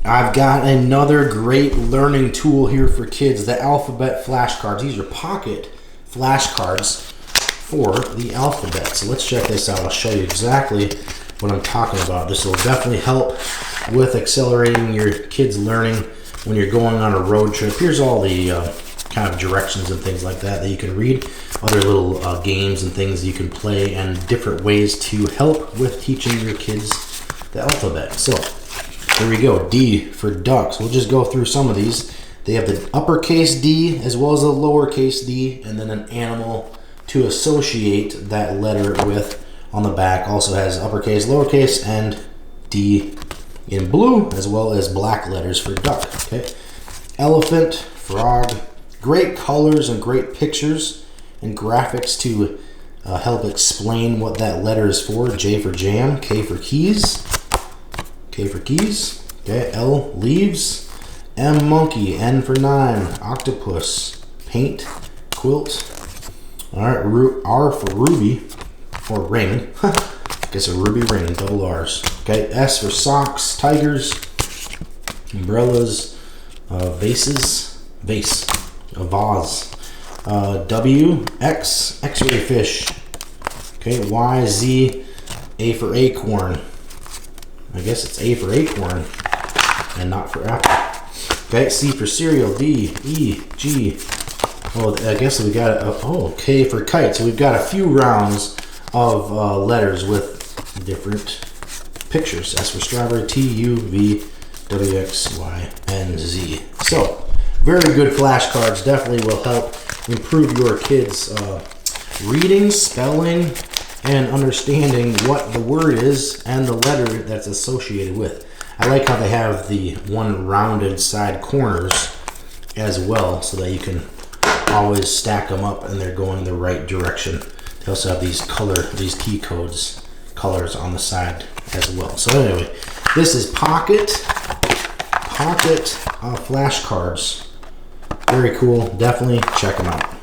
I've got another great learning tool here for kids, the alphabet flashcards. These are pocket flashcards for the alphabet. So let's check this out. I'll show you exactly what I'm talking about. This will definitely help with accelerating your kids' learning when you're going on a road trip. Here's all the kind of directions and things like that you can read. Other little games and things you can play, and different ways to help with teaching your kids the alphabet. So here we go. D for ducks. We'll just go through some of these. They have the uppercase D as well as the lowercase d, and then an animal to associate that letter with on the back. Also has uppercase, lowercase, and D in blue, as well as black letters for duck. Okay. Elephant, frog. Great colors and great pictures and graphics to help explain what that letter is for. J for jam, K for keys. K for keys. Okay. L, leaves. M, monkey. N for nine, octopus. Paint, quilt. All right. R for ruby, or ring. I guess a ruby ring, double R's. Okay. S for socks, tigers, umbrellas, vases, vase, a vase. W, X, X-ray fish. Okay. Y, Z, A for acorn. I guess it's A for acorn and not for apple. Okay. C for cereal. D, E, G. Oh, I guess we got K for kite. So we've got a few rounds of letters with different pictures. S for strawberry. T, U, V, W, X, Y, and Z. So very good flashcards. Definitely will help improve your kids' reading, spelling, and understanding what the word is and the letter that's associated with. I like how they have the one rounded side corners as well, so that you can always stack them up and they're going the right direction. They also have these key codes, colors on the side as well. So anyway, this is pocket flashcards. Very cool. Definitely check them out.